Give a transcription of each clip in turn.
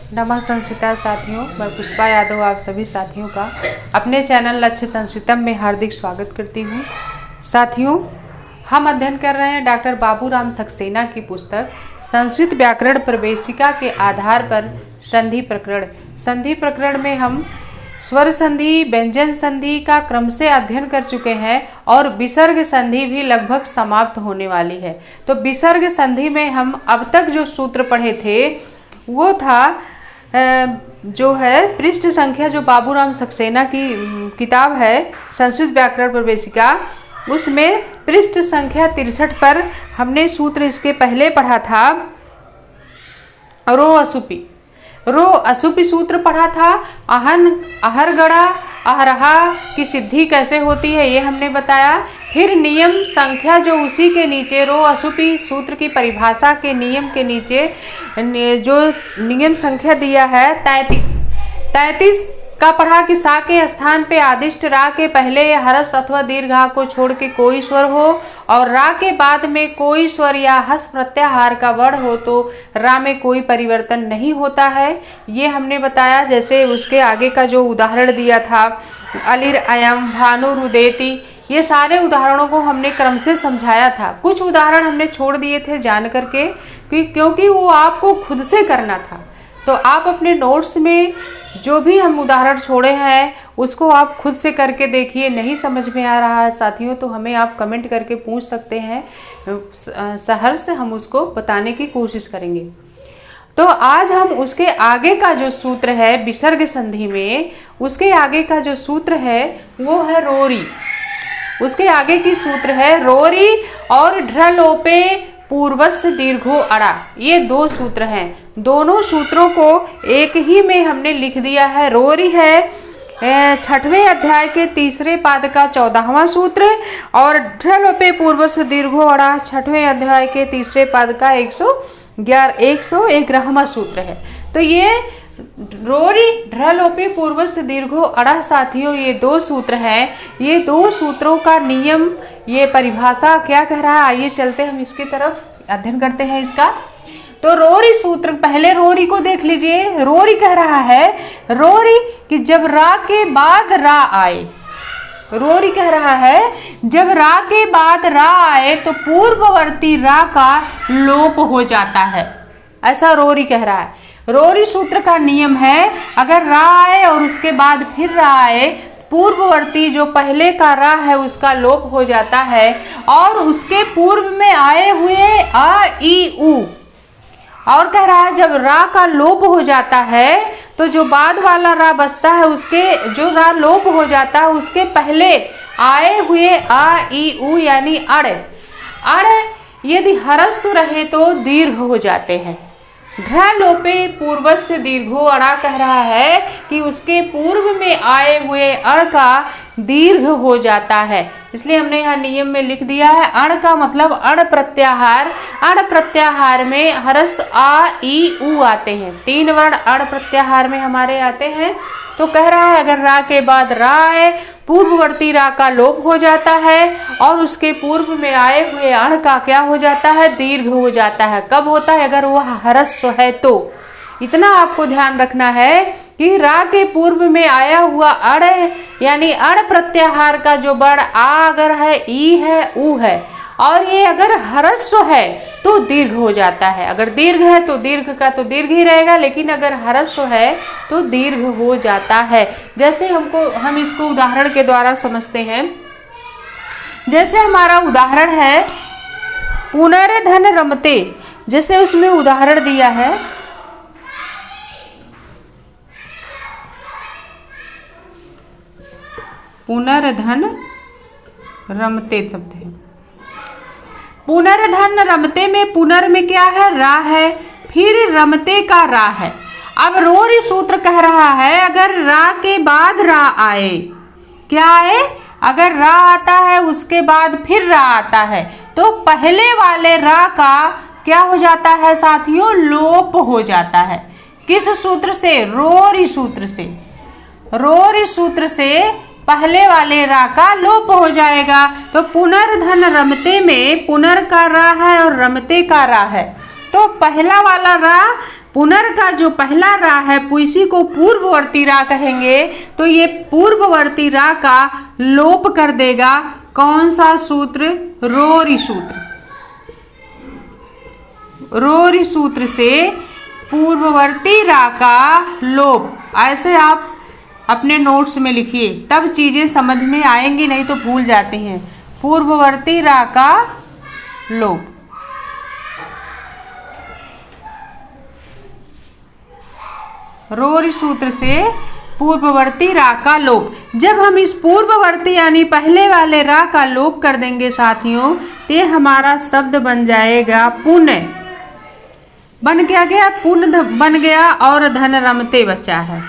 नमः संस्कृता साथियों, मैं पुष्पा यादव आप सभी साथियों का अपने चैनल लक्ष्य संस्कृतम में हार्दिक स्वागत करती हूँ। साथियों, हम अध्ययन कर रहे हैं डॉक्टर बाबूराम सक्सेना की पुस्तक संस्कृत व्याकरण प्रवेशिका के आधार पर संधि प्रकरण। संधि प्रकरण में हम स्वर संधि, व्यंजन संधि का क्रम से अध्ययन कर चुके हैं और विसर्ग संधि भी लगभग समाप्त होने वाली है। तो विसर्ग संधि में हम अब तक जो सूत्र पढ़े थे वो था जो है पृष्ठ संख्या, जो बाबूराम सक्सेना की किताब है संस्कृत व्याकरण प्रवेशिका, उसमें पृष्ठ संख्या 63 पर हमने सूत्र इसके पहले पढ़ा था। रो असुपी सूत्र पढ़ा था। अहन, अहरगड़ा, अहरहा की सिद्धि कैसे होती है ये हमने बताया। फिर नियम संख्या जो उसी के नीचे रो असुपी सूत्र की परिभाषा के नियम के नीचे जो नियम संख्या दिया है 33 का पढ़ा कि सा के स्थान पे आदिष्ट रा के पहले हरस अथवा दीर्घा को छोड़ के कोई स्वर हो और रा के बाद में कोई स्वर या हस प्रत्याहार का वर्ण हो तो रा में कोई परिवर्तन नहीं होता है, ये हमने बताया। जैसे उसके आगे का जो उदाहरण दिया था अलिर अयम भानु रुदेति, ये सारे उदाहरणों को हमने क्रम से समझाया था। कुछ उदाहरण हमने छोड़ दिए थे जान करके क्योंकि वो आपको खुद से करना था। तो आप अपने नोट्स में जो भी हम उदाहरण छोड़े हैं उसको आप खुद से करके देखिए। नहीं समझ में आ रहा है साथियों तो हमें आप कमेंट करके पूछ सकते हैं, सहर्ष से हम उसको बताने की कोशिश करेंगे। तो आज हम उसके आगे का जो सूत्र है विसर्ग संधि में, उसके आगे का जो सूत्र है वो है रोरी। उसके आगे की सूत्र है रोरी और ढ्रलोपे पूर्वस्य दीर्घो अड़ा, ये दो सूत्र हैं। दोनों सूत्रों को एक ही में हमने लिख दिया है। रोरी है 6वें अध्याय के 3रे पाद का 14वां सूत्र और ढ्रलोपे पूर्वस्य दीर्घो अड़ा 6वें अध्याय के 3रे पाद का 111वां सूत्र है। तो ये रोरी ढ्रलोपे पूर्वस्य दीर्घो अड़ा साथियों, ये दो सूत्र हैं। ये दो सूत्रों का नियम, ये परिभाषा क्या कह रहा है, आइए चलते हम इसकी तरफ अध्ययन करते हैं इसका। तो रोरी सूत्र, पहले रोरी को देख लीजिए। रोरी कह रहा है रोरी कि जब रा के बाद रा आए, रोरी कह रहा है जब रा के बाद रा आए तो पूर्ववर्ती रा का लोप हो जाता है, ऐसा रोरी कह रहा है। रोरी सूत्र का नियम है अगर रा आए और उसके बाद फिर रा आए, पूर्ववर्ती जो पहले का रा है उसका लोप हो जाता है और उसके पूर्व में आए हुए आ ई उ, और कह रहा है जब रा का लोप हो जाता है तो जो बाद वाला रा बचता है, उसके जो रा लोप हो जाता है उसके पहले आए हुए आ ई उ यानी अड़ यदि हरस्व रहे तो दीर्घ हो जाते हैं। ढ्रलोपे पूर्वस्य दीर्घो अड़ा कह रहा है कि उसके पूर्व में आए हुए अड़ का दीर्घ हो जाता है, इसलिए हमने यहाँ नियम में लिख दिया है। अड़ का मतलब अड़ प्रत्याहार। अड़ प्रत्याहार में हरस आ ई उ आते हैं, 3 वर्ण अड़ प्रत्याहार में हमारे आते हैं। तो कह रहा है अगर रा के बाद रा आए, पूर्ववर्ती रा का लोप हो जाता है और उसके पूर्व में आए हुए अण का क्या हो जाता है, दीर्घ हो जाता है। कब होता है, अगर वह ह्रस्व है तो। इतना आपको ध्यान रखना है कि रा के पूर्व में आया हुआ अड़ यानी अड़ प्रत्याहार का जो वर्ण आ अगर है, ई है, उ है, और ये अगर ह्रस्व है तो दीर्घ हो जाता है। अगर दीर्घ है तो दीर्घ का तो दीर्घ ही रहेगा, लेकिन अगर ह्रस्व है तो दीर्घ हो जाता है। जैसे हम इसको उदाहरण के द्वारा समझते हैं। जैसे हमारा उदाहरण है पुनर्धन रमते, जैसे उसमें उदाहरण दिया है पुनर्धन रमते शब्द है। पुनर्धन रमते में पुनर में क्या है, रा है, फिर रमते का रा है। अब रोरी सूत्र कह रहा है अगर रा के बाद रा आए, क्या आए, अगर रा आता है उसके बाद फिर रा आता है तो पहले वाले रा का क्या हो जाता है साथियों, लोप हो जाता है। किस सूत्र से, रोरी सूत्र से। रोरी सूत्र से पहले वाले रा का लोप हो जाएगा। तो पुनर्धन रमते में पुनर का रा है और रमते का रा है, तो पहला वाला रा पुनर का जो पहला रा है इसी को पूर्ववर्ती रा कहेंगे, तो ये पूर्ववर्ती रा का लोप कर देगा कौन सा सूत्र? रोरी सूत्र। रोरी सूत्र से पूर्ववर्ती रा का लोप, ऐसे आप अपने नोट्स में लिखिए, तब चीजें समझ में आएंगी, नहीं तो भूल जाते हैं। पूर्ववर्ती रा का लोप। रोरी सूत्र से पूर्ववर्ती रा का लोप। जब हम इस पूर्ववर्ती यानी पहले वाले रा का लोप कर देंगे साथियों, तो ये हमारा शब्द बन जाएगा पुण्य। बन क्या गया? पुण्य बन गया और धन रमते बचा है।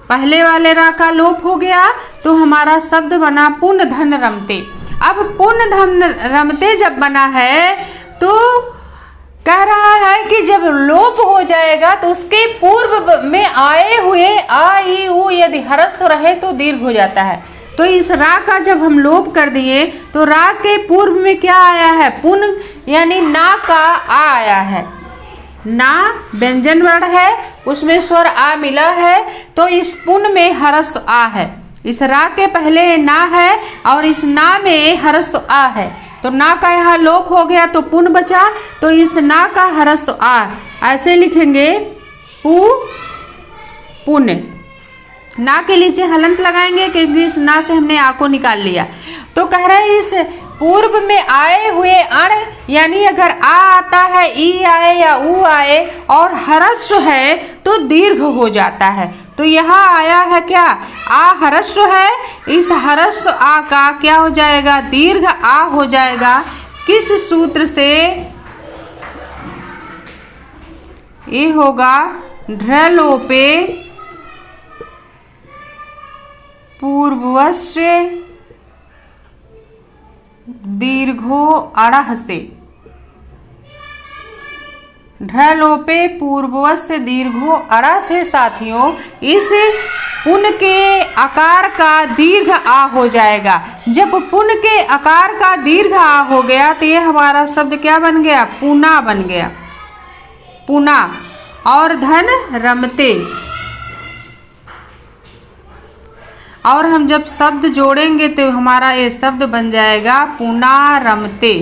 पहले वाले रा का लोप हो गया तो हमारा शब्द बना पुण्य धन रमते। अब पुण्य धन रमते जब बना है तो कह रहा है कि जब लोप हो जाएगा तो उसके पूर्व में आए हुए आ ई उ यदि ह्रस्व रहे तो दीर्घ हो जाता है। तो इस रा का जब हम लोप कर दिए तो रा के पूर्व में क्या आया है? पुन यानी ना का आ आया है। ना व्यंजन वर्ण है, उसमें स्वर आ मिला है, तो इस पुन में ह्रस्व आ है। इस रा के पहले ना है और इस ना में ह्रस्व आ है, तो ना का यहाँ लोप हो गया तो पुन बचा, तो इस ना का ह्रस्व आ ऐसे लिखेंगे पुण्य। ना के नीचे हलंत लगाएंगे क्योंकि इस ना से हमने आ को निकाल लिया। तो कह रहे हैं इस पूर्व में आए हुए अण यानी अगर आ आता है, ई आए या उ आए और ह्रस्व है तो दीर्घ हो जाता है। तो यहाँ आया है क्या? आ ह्रस्व है, इस ह्रस्व आ का क्या हो जाएगा? दीर्घ आ हो जाएगा। किस सूत्र से? ये होगा ढ्रलोपे पूर्वस्य दीर्घो अड़ह से। ढ्रलोपे पूर्वस्य दीर्घो अड़ा से साथियों इस पुन के आकार का दीर्घ आ हो जाएगा। जब पुन के आकार का दीर्घ आ हो गया तो ये हमारा शब्द क्या बन गया? पुना बन गया। पुना और धन रमते। और हम जब शब्द जोड़ेंगे तो हमारा ये शब्द बन जाएगा पुना रमते।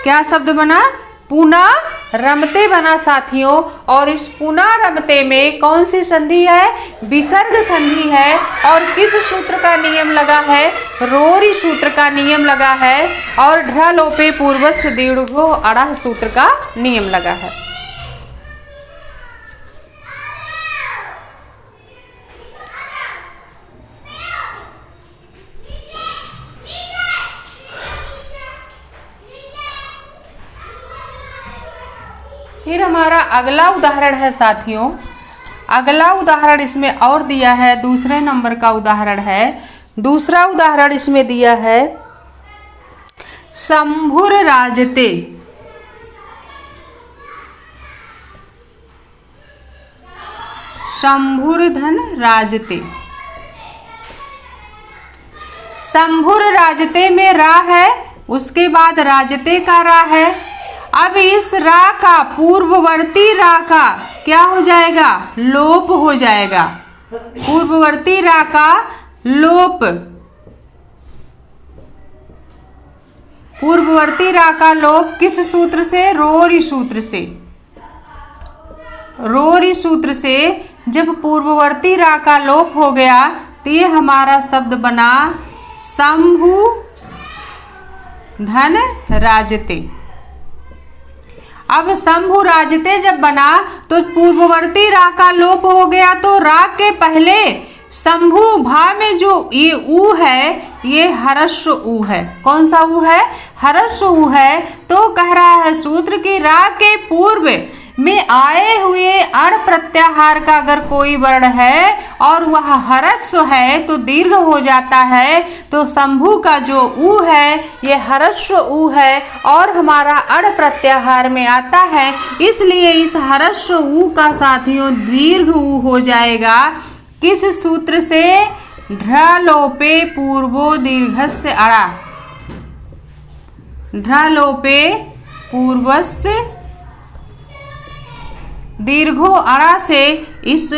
क्या शब्द बना? पुना रमते बना साथियों। और इस पुना रमते में कौन सी संधि है? विसर्ग संधि है। और किस सूत्र का नियम लगा है? रोरी सूत्र का नियम लगा है। और ढ्रलोपे पूर्वस्य दीर्घो अड़ह सूत्र का नियम लगा है। फिर हमारा अगला उदाहरण है साथियों। अगला उदाहरण इसमें और दिया है, दूसरे नंबर का उदाहरण है। दूसरा उदाहरण इसमें दिया है शंभुर राजते। शंभुर धन राजते। शंभुर राजते में रा है, उसके बाद राजते का रा है। अब इस रा का पूर्ववर्ती रा का क्या हो जाएगा? लोप हो जाएगा। पूर्ववर्ती रा का लोप। पूर्ववर्ती रा का लोप किस सूत्र से? रोरी सूत्र से। रोरी सूत्र से जब पूर्ववर्ती रा का लोप हो गया तो ये हमारा शब्द बना शंभु धन राजते। अब शंभु राजते जब बना तो पूर्ववर्ती रा का लोप हो गया, तो रा के पहले शंभु भा में जो ये उ है ये ह्रस्व उ है। कौन सा उ है? ह्रस्व उ है। तो कह रहा है सूत्र की रा के पूर्व में आए हुए अण प्रत्याहार का अगर कोई वर्ण है और वह ह्रस्व है तो दीर्घ हो जाता है। तो शंभु का जो उ है ये ह्रस्व उ है और हमारा अण प्रत्याहार में आता है, इसलिए इस ह्रस्व उ का साथियों दीर्घ उ हो जाएगा। किस सूत्र से? ढ्रलोपे पूर्वो दीर्घस्य अड़ा। ढ्रलोपे पूर्वस्य दीर्घो अड़ा से इस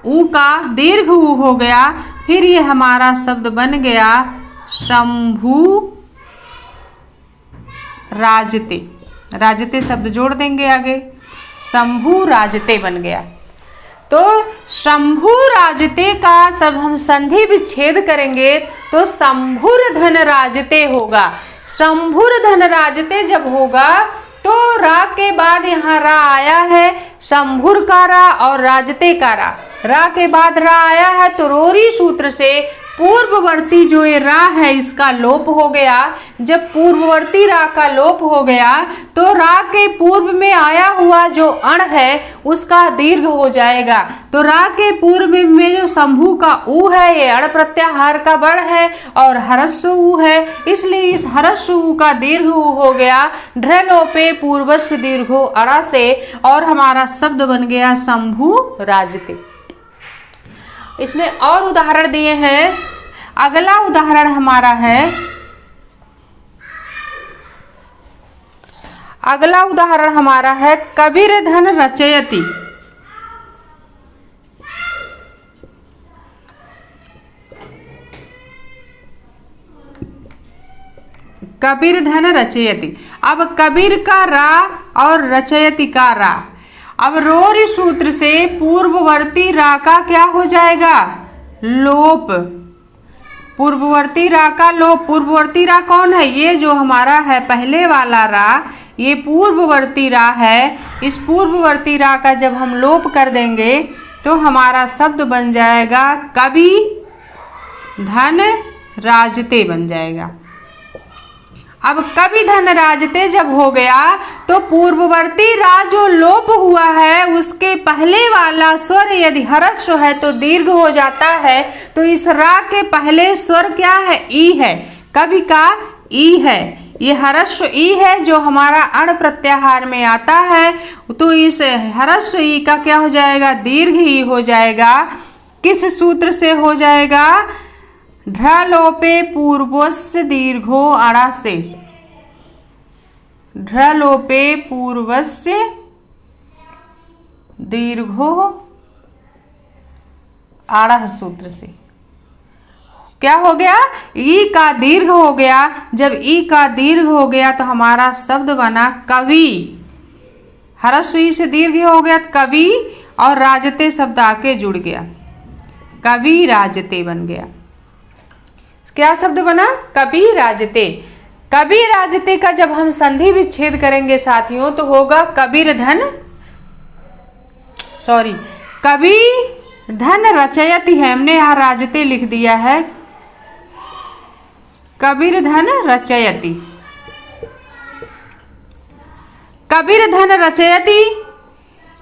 ऊ का दीर्घ ऊ हो गया। फिर ये हमारा शब्द बन गया शंभु राजते। राजते शब्द जोड़ देंगे आगे, शंभु राजते बन गया। तो शंभु राजते का सब हम संधि विच्छेद करेंगे तो शंभुर धन राजते होगा। शंभुर धन राजते जब होगा तो रा के बाद यहाँ रा आया है, शंभुर का रा और राजते का रा। रा के बाद रा आया है तो रोरी सूत्र से पूर्ववर्ती जो ये रा है इसका लोप हो गया। जब पूर्ववर्ती रा का लोप हो गया तो रा के पूर्व में आया हुआ जो अण है उसका दीर्घ हो जाएगा। तो रा के पूर्व में जो शंभु का ऊ है ये अण प्रत्याहार का बड़ है और हरस्व ऊ है, इसलिए इस हरस्व ऊ का दीर्घ ऊ हो गया ढ्रलोपे पूर्वस्य दीर्घो अड़ा से, और हमारा शब्द बन गया शंभु राजते। इसमें और उदाहरण दिए हैं। अगला उदाहरण हमारा है, अगला उदाहरण हमारा है कबीर धन रचयति। कबीर धन रचयति। अब कबीर का रा और रचयति का रा, अब रोरी सूत्र से पूर्ववर्ती रा का क्या हो जाएगा, लोप। पूर्ववर्ती रा का लोप। पूर्ववर्ती रा कौन है, ये जो हमारा है पहले वाला रा, ये पूर्ववर्ती रा है। इस पूर्ववर्ती रा का जब हम लोप कर देंगे तो हमारा शब्द बन जाएगा कवि धन राजते बन जाएगा। अब कवि धन राजते जब हो गया तो पूर्ववर्ती रा जो लोप हुआ है उसके पहले वाला स्वर यदि हरस्व है तो दीर्घ हो जाता है। तो इस रा के पहले स्वर क्या है, ई है, कवि का ई है, ये हरस्व ई है जो हमारा अण प्रत्याहार में आता है। तो इस हरस्व ई का क्या हो जाएगा, दीर्घ ई हो जाएगा। किस सूत्र से हो जाएगा, ढ्रलोपे पूर्वस्य दीर्घो अड़ा से। ढ्रलोपे पूर्वस्य दीर्घो आड़ा सूत्र से क्या हो गया, ई का दीर्घ हो गया। जब ई का दीर्घ हो गया तो हमारा शब्द बना कवि। हरस्व ई से दीर्घ हो गया कवि, और राजते शब्द आके जुड़ गया, कवि राजते बन गया। क्या शब्द बना, कवि राजते। कवि राजते का जब हम संधि विच्छेद करेंगे साथियों तो होगा कबीर धन, सॉरी कवि धन रचयति है, हमने यहाँ राजते लिख दिया है, कबीर धन रचयति। कबीर धन रचयति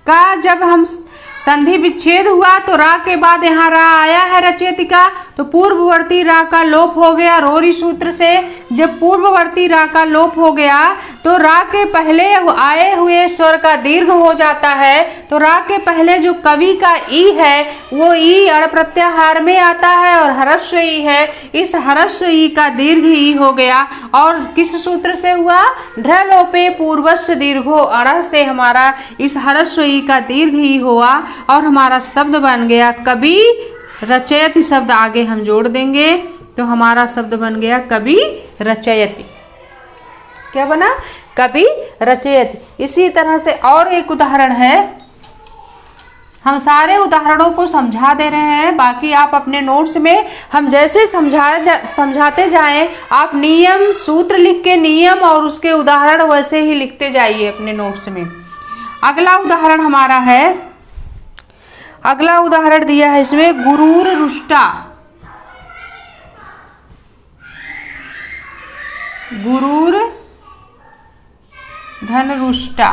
का जब हम संधि विच्छेद हुआ तो रा के बाद यहाँ रा आया है रचयति का, तो पूर्ववर्ती रा का लोप हो गया रोरी सूत्र से। जब पूर्ववर्ती रा का लोप हो गया तो रा के पहले आए हुए स्वर का दीर्घ हो जाता है। तो रा के पहले जो कवि का ई है वो ई अण प्रत्याहार में आता है और हरस्व ई है। इस हरस्व ई का दीर्घ ई हो गया, और किस सूत्र से हुआ, ढ्रलोपे पूर्वस्य दीर्घो अड़ से हमारा इस हरस्व ई का दीर्घ ई हुआ और हमारा शब्द बन गया कवि रचयति। शब्द आगे हम जोड़ देंगे तो हमारा शब्द बन गया कवि रचयति। क्या बना, कवि रचयति। इसी तरह से और एक उदाहरण है, हम सारे उदाहरणों को समझा दे रहे हैं, बाकी आप अपने नोट्स में हम जैसे समझाते जाएं, आप नियम सूत्र लिख के नियम और उसके उदाहरण वैसे ही लिखते जाइए अपने नोट्स में। अगला उदाहरण हमारा है, अगला उदाहरण दिया है इसमें गुरूर रुष्टा। गुरूर धन रुष्टा।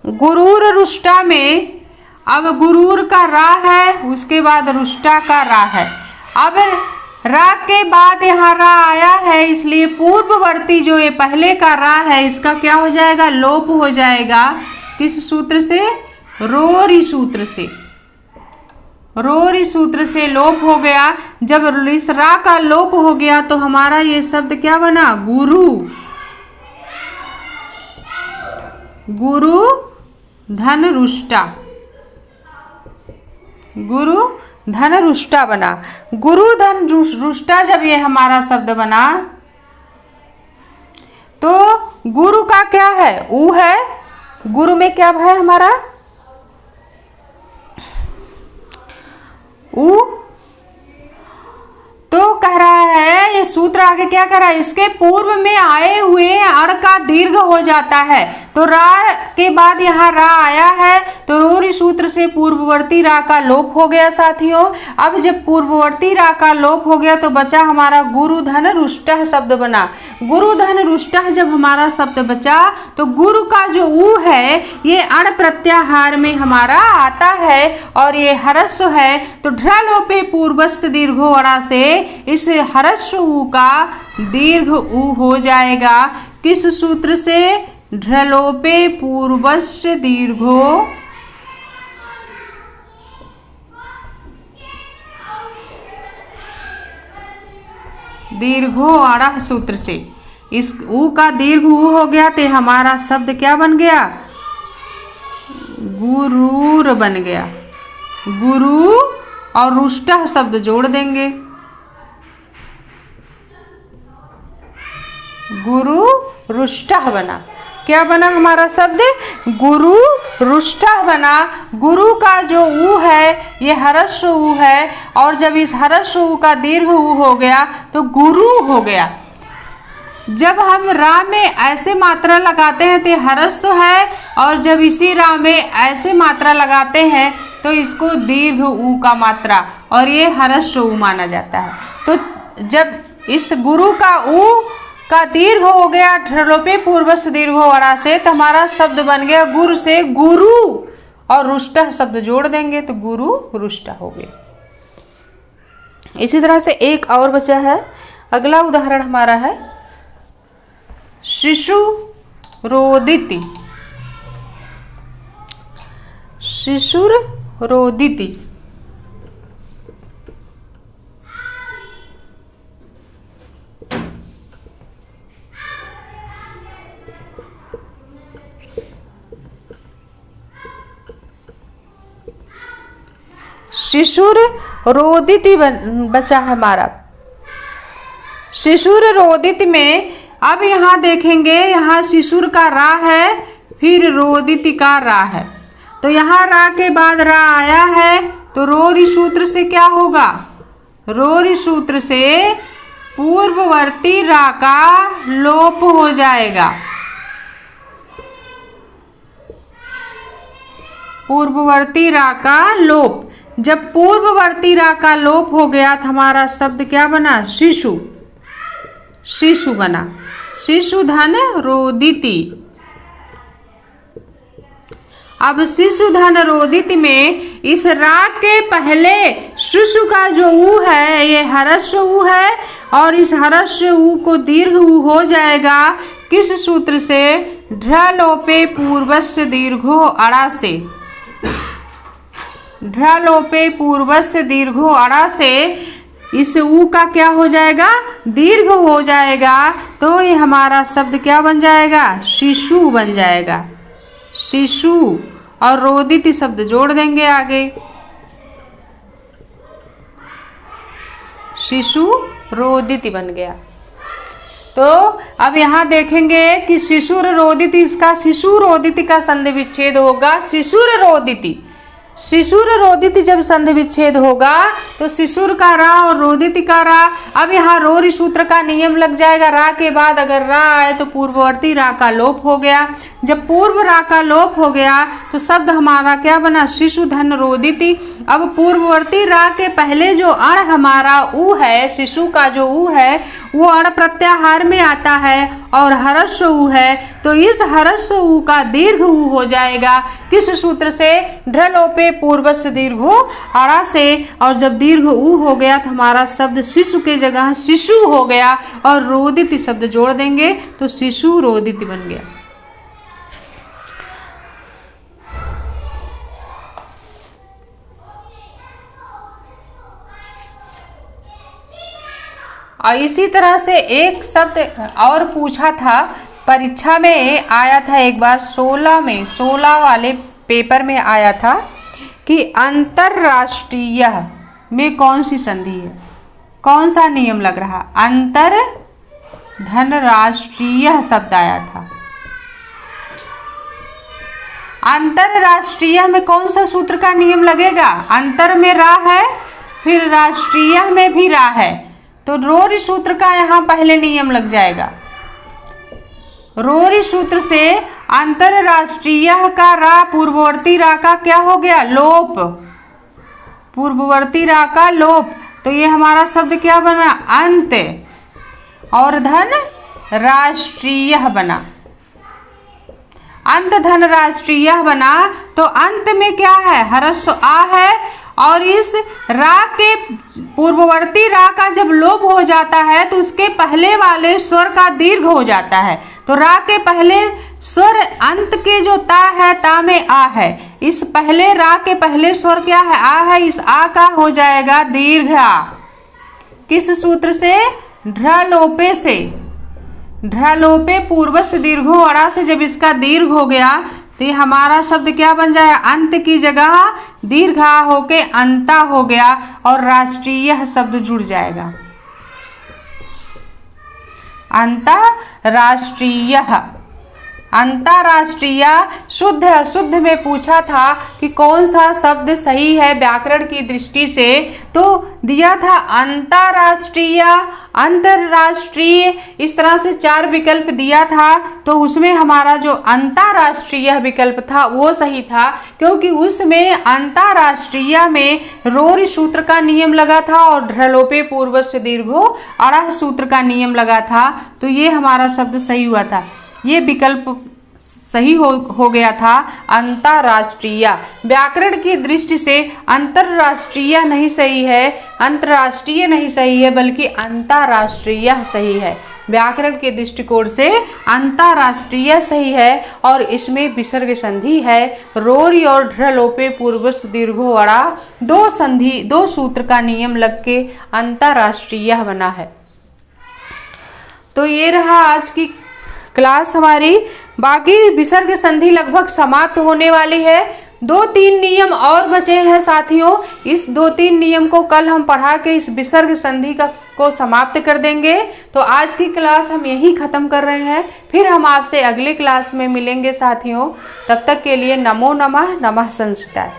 गुरूर रुष्टा में अब गुरूर का रा है, उसके बाद रुष्टा का रा है। अब रा के बाद यहाँ रा आया है, इसलिए पूर्ववर्ती जो ये पहले का रा है इसका क्या हो जाएगा, लोप हो जाएगा। किस सूत्र से, रोरी सूत्र से। रोरी सूत्र से लोप हो गया। जब इस रा का लोप हो गया तो हमारा ये शब्द क्या बना? गुरु। गुरु धन रुष्टा, गुरु धन रुष्टा बना। गुरु धन रुष्टा जब ये हमारा शब्द बना तो गुरु का क्या है? ऊ है। गुरु में क्या है हमारा? ऊ। तो कह रहा है ये सूत्र आगे क्या कर रहा है? इसके पूर्व में आए हुए अड़ का दीर्घ हो जाता है। तो रा के बाद यहाँ रा आया है तो रोरी सूत्र से पूर्ववर्ती रा का लोप हो गया साथियों। अब जब पूर्ववर्ती रा का लोप हो गया तो बचा हमारा गुरु धन रुष्टः शब्द बना। गुरु धन रुष्टः जब हमारा शब्द बचा तो गुरु का जो ऊ है ये अण प्रत्याहार में हमारा आता है और ये हरस्व है। तो ढ्रलोपे पूर्वस्य दीर्घो अड़ा से इस हरस्व ऊ का दीर्घ ऊ हो जाएगा। किस सूत्र से? ढ्रलोपे पूर्वस्य दीर्घो दीर्घो अड़ह सूत्र से। इस ऊ का दीर्घ ऊ हो गया तो हमारा शब्द क्या बन गया? गुरूर बन गया। गुरु और रुष्टः शब्द जोड़ देंगे। गुरु रुष्टः बना। क्या बना हमारा शब्द? गुरु रुष्टः बना। गुरु का जो ऊ है ये हरस्व ऊ है और जब इस हरस्व ऊ का दीर्घ ऊ हो गया तो गुरु हो गया। जब हम रा में ऐसे मात्रा लगाते हैं तो हरस्व है और जब इसी रा में ऐसे मात्रा लगाते हैं तो इसको दीर्घ ऊ का मात्रा और ये हरस्व ऊ माना जाता है। तो जब इस गुरु का ऊ का दीर्घ हो गया ढ्रलोपे पूर्वस्य दीर्घो अड़ा से तो हमारा शब्द बन गया गुरु से गुरु और रुष्टः शब्द जोड़ देंगे तो गुरु रुष्टा हो गए। इसी तरह से एक और बचा है। अगला उदाहरण हमारा है शिशु रोदिति। शिशुर रोदिति। शिशुर रोदिति बचा है हमारा। शिशुर रोदिति में अब यहाँ देखेंगे, यहाँ शिशुर का रा है फिर रोदिति का रा है। तो यहाँ रा के बाद रा आया है तो रोरी सूत्र से क्या होगा? रोरी सूत्र से पूर्ववर्ती रा का लोप हो जाएगा। पूर्ववर्ती रा का लोप। जब पूर्ववर्ती रा का लोप हो गया तो हमारा शब्द क्या बना? शिशु। शिशु बना। शिशु धन रोदिति। अब शिशु धन रोदिति में इस रा के पहले शिशु का जो ऊ है ये हरस्व ऊ है और इस हरस्व ऊ को दीर्घ ऊ हो जाएगा। किस सूत्र से? ढ्रलोपे पूर्वस्य दीर्घो अड़ा से। ढ्रलोपे पूर्वस्य दीर्घो अड़ा से इस ऊ का क्या हो जाएगा? दीर्घ हो जाएगा। तो ये हमारा शब्द क्या बन जाएगा? शिशु बन जाएगा। शिशु और रोदिति शब्द जोड़ देंगे आगे। शिशु रोदिति बन गया। तो अब यहाँ देखेंगे कि शिशुर रोदिति, इसका शिशु रोदिति का संधि विच्छेद होगा शिशुर रोदिति। शिशुर रोदिति जब संधि विच्छेद होगा तो शिशुर का रा और रोदिति का रा। अब यहाँ रोरी सूत्र का नियम लग जाएगा। रा के बाद अगर रा आए तो पूर्ववर्ती रा का लोप हो गया। जब पूर्व रा का लोप हो गया तो शब्द हमारा क्या बना? शिशु धन रोदिति। अब पूर्ववर्ती रा के पहले जो अण हमारा ऊ है, शिशु का जो ऊ है वो अण प्रत्याहार में आता है और हरस्व ऊ है तो इस हरस्व ऊ का दीर्घ ऊ हो जाएगा। किस सूत्र से? ढ्रलोपे पूर्वस्य दीर्घो अड़ा से। और जब दीर्घ ऊ हो गया तो हमारा शब्द शिशु के जगह शिशु हो गया और रोदिति शब्द जोड़ देंगे तो शिशु रोदिति बन गया। और इसी तरह से एक शब्द और पूछा था, परीक्षा में आया था एक बार 16 वाले पेपर में आया था कि अंतरराष्ट्रीय में कौन सी संधि है, कौन सा नियम लग रहा। अंतर धनराष्ट्रीय शब्द आया था। अंतरराष्ट्रीय में कौन सा सूत्र का नियम लगेगा? अंतर में रा है, फिर राष्ट्रीय में भी रा है, तो रोरी सूत्र का यहाँ पहले नियम लग जाएगा। रोरी सूत्र से अंतरराष्ट्रीय का रा पूर्ववर्ती रा का क्या हो गया? लोप। पूर्ववर्ती रा का लोप, तो ये हमारा शब्द क्या बना? अंत। और धन राष्ट्रीय बना। अंत धन राष्ट्रीय बना, तो अंत में क्या है? ह्रस्व आ है, और इस रा के पूर्ववर्ती रा का जब लोप हो जाता है तो उसके पहले वाले स्वर का दीर्घ हो जाता है। तो रा के पहले स्वर अंत के जो ता है, ता में आ है, इस पहले रा के पहले स्वर क्या है? आ है, इस आ का हो जाएगा दीर्घ आ। किस सूत्र से? ढ्रलोपे से। ढ्रलोपे पूर्वस्थ दीर्घो अड़ा से जब इसका दीर्घ हो गया तो ये हमारा शब्द क्या बन जाएगा? अंत की जगह दीर्घ आ होके अंता हो गया, और राष्ट्रीय शब्द जुड़ जाएगा। अंतरराष्ट्रीय। अंतरराष्ट्रीय शुद्ध अशुद्ध में पूछा था कि कौन सा शब्द सही है व्याकरण की दृष्टि से, तो दिया था अंतरराष्ट्रीय, अंतरराष्ट्रीय, इस तरह से 4 विकल्प दिया था। तो उसमें हमारा जो अंतरराष्ट्रीय विकल्प था वो सही था, क्योंकि उसमें अंतरराष्ट्रीय में रोरी सूत्र का नियम लगा था और ढ्रलोपे पूर्वस्य दीर्घो अड़ह सूत्र का नियम लगा था, तो ये हमारा शब्द सही हुआ था। ये विकल्प सही हो गया था अंतरराष्ट्रीय। व्याकरण की दृष्टि से अंतरराष्ट्रीय नहीं सही है, अंतरराष्ट्रीय नहीं सही है, बल्कि अंतरराष्ट्रीय सही है। व्याकरण के दृष्टिकोण से अंतरराष्ट्रीय सही है, और इसमें विसर्ग संधि है। रोरी और ढ्रलोपे पूर्वस्थ दीर्घो अड़ा, 2 सूत्र का नियम लग के अंतरराष्ट्रीय बना है। तो ये रहा आज की क्लास हमारी। बाकी विसर्ग संधि लगभग समाप्त होने वाली है। 2-3 नियम और बचे हैं साथियों। इस 2-3 नियम को कल हम पढ़ा के इस विसर्ग संधि को समाप्त कर देंगे। तो आज की क्लास हम यही खत्म कर रहे हैं। फिर हम आपसे अगले क्लास में मिलेंगे साथियों। तब तक के लिए नमो नमः। नमः संस्कृताय।